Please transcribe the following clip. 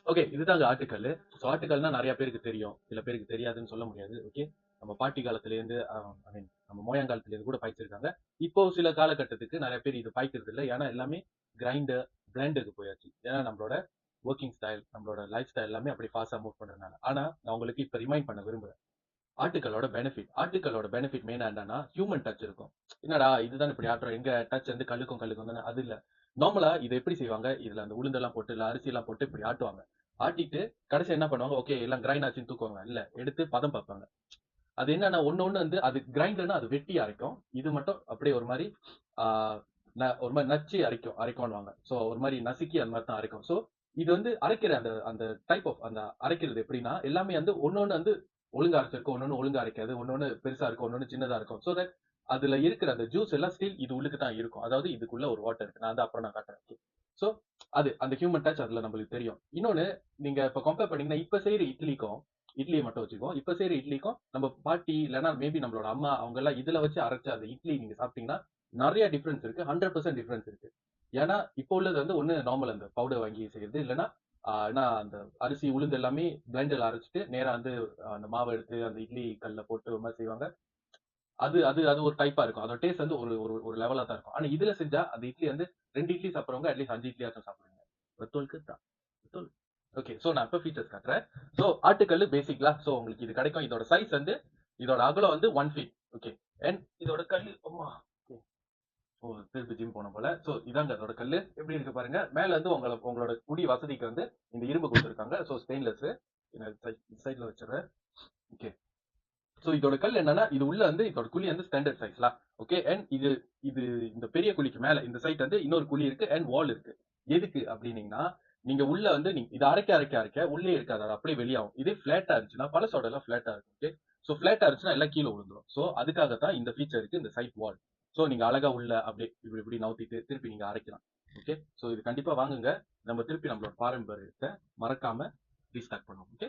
Okay, இதுதாங்க ஆட்டுக்கல்லு. So ஆட்டுக்கல்னா நெறைய பேருக்கு தெரியும். சில பேருக்கு தெரியாதுன்னு சொல்ல முடியாது. ஓகே. நம்ம பாட்டி காலத்திலேருந்து ஐ மீன் நம்ம மோயாங்காலத்திலேருந்து கூட பாய்ச்சிருக்காங்க. இப்போ சில காலகட்டத்துக்கு நெறைய பேர் இது பாய்க்கிறது இல்ல. ஏன்னா எல்லாமே கிரைண்டர், பிளெண்டருக்கு போயாச்சு. ஏன்னா நம்மளோட வொர்க்கிங் ஸ்டைல், நம்மளோட லைஃப் ஸ்டைல் எல்லாமே அப்படி ஃபாஸ்ட்டா மூவ் பண்றதுனால. ஆனா நான் உங்களுக்கு இப்ப ரிமைண்ட் பண்ண விரும்புறேன். ஆட்டுக்கல்லோட பெனிஃபிட் மெயினா என்னன்னா, ஹியூமன் டச் இருக்கும். என்னடா இதுதான் இப்படி ஆட்டுறோம். எங்க டச் வந்து கல்லுக்கும் தானே அது இல்ல. நார்மலா இத எப்படி செய்வாங்க? இதுல அந்த உளுந்தெல்லாம் போட்டு, இல்ல அரிசிலாம் போட்டு இப்படி ஆட்டுவாங்க. ஆட்டிட்டு கடைசியா என்ன பண்ணுவாங்க? ஓகே எல்லாம் கிரைண்ட் ஆச்சுன்னு தூக்குவாங்க. இல்ல எடுத்து பதம் பார்ப்பாங்க. அது என்னன்னா ஒண்ணு வந்து அது கிரைண்டர்னா அது வெட்டி அரைக்கும். இது மட்டும் அப்படியே ஒரு மாரி ஆ ஒரு மாரி நச்சு அரைக்கும்னுவாங்க. சோ ஒரு மாரி நசுக்கி அந்த மாரி தான் அரைக்கும். சோ இது வந்து அரைக்கிற அந்த அந்த டைப் ஆஃப் அந்த அரைக்கிறது எப்படின்னா, எல்லாமே வந்து ஒண்ணொண்ணு வந்து ஒழுங்கா அரைச்சிருக்கும். ஒண்ணொண்ணு ஒழுங்கா அரைக்காது. ஒண்ணொண்ணு பெருசா இருக்கும். ஒண்ணொண்ணு சின்னதா இருக்கும். சோ தட் அதுல இருக்கிற அந்த ஜூஸ் எல்லாம் ஸ்டில் இது உள்ளுக்கு தான் இருக்கும். அதாவது இதுக்குள்ள ஒரு வாட்டர் இருக்கு. நான் வந்து அப்புறம் நான் காட்டுறேன். ஓகே. சோ அது அந்த ஹியூமன் டச் அதுல நம்மளுக்கு தெரியும். இன்னொன்னு நீங்க இப்ப கம்பேர் பண்ணீங்கன்னா, இப்ப செய்ற இட்லிக்கும் இட்லிய மட்டும் வச்சுக்குவோம். இப்ப செய்ற இட்லிக்கும் நம்ம பாட்டி இல்லன்னா மேபி நம்மளோட அம்மா அவங்க எல்லாம் இதுல வச்சு அரைச்ச அந்த இட்லி நீங்க சாப்பிட்டீங்கன்னா, நெறைய டிஃபரன்ஸ் இருக்கு. 100% டிஃபரன்ஸ் இருக்கு. ஏன்னா, இப்போ உள்ளது வந்து ஒண்ணு நார்மல் அந்த பவுடர் வாங்கி செய்றது. இல்லன்னா, ஏன்னா அந்த அரிசி, உளுந்து எல்லாமே பிளெண்டர்ல அரைச்சுட்டு நேரா வந்து அந்த மாவ எடுத்து அந்த இட்லி கல்ல போட்டு ஒரு மாரி செய்வாங்க. அது அது அது ஒரு டைப்பா இருக்கும். அதோட டேஸ்ட் வந்து ஒரு ஒரு ஒரு லெவலா தான் இருக்கும். ஆனா இதுல செஞ்சா அந்த இட்லி வந்து 2 இட்லி சாப்பிடுறவங்க அட்லீஸ்ட் 5 இட்லியாச்சும் சாப்பிடுவீங்க. ரத்தோல்க்கு தான். ரத்தோல். ஓகே. சோ நான் இப்ப ஃபீச்சர்ஸ் காட்டுறேன். சோ ஆட்டுக்கல்லு பேசிக்கலா. சோ உங்களுக்கு இது கிடைக்கும். இதோட சைஸ் வந்து இதோட அகலம் வந்து 1 ஃபீட். ஓகே. அண்ட் இதோட கல்லு அம்மா. ஓ! திருப்பி ஜிம் போணும் போல. சோ இதாங்க அதோட கல்லு. எப்படி இருக்கு பாருங்க. மேல வந்து உங்களோட குடி வசதிக்கு வந்து இந்த இரும்பு குடுத்திருக்காங்க. So stainless. சைடுல வச்சுறேன். ஓகே. சோ இதோட கல் என்னன்னா, இது உள்ள வந்து இதோட குழி வந்து ஸ்டாண்டர்ட் சைஸ்லாம். ஓகே. அண்ட் இது இது இந்த பெரிய குழிக்கு மேல இந்த சைட் வந்து இன்னொரு குழி இருக்கு அண்ட் வால் இருக்கு. எதுக்கு அப்டின்னீங்கன்னா, நீங்க உள்ள வந்து இத அரைக்க உள்ளயே இருக்காது. அது அப்படியே வெளியாகும். இதே ஃப்ளாட்டா இருந்துச்சுன்னா, பழசோட எல்லாம் ஃப்ளாட்டா இருக்கும். ஓகே. சோ ஃப்ளாட்டா இருந்துச்சுன்னா எல்லாம் கீழ விழுந்துரும். சோ அதுக்காக தான் இந்த ஃபீச்சர் இருக்கு. இந்த சைட் வால். சோ நீங்க அழகா உள்ள அப்படியே இப்படி இப்படி நவுத்திட்டு திருப்பி நீங்க அரைக்கலாம். ஓகே. சோ இது கண்டிப்பா வாங்குங்க. நம்ம திருப்பி நம்மளோட பாரம்பரியத்த மறக்காம ரீஸ்டார்ட் பண்ணுவோம். ஓகே.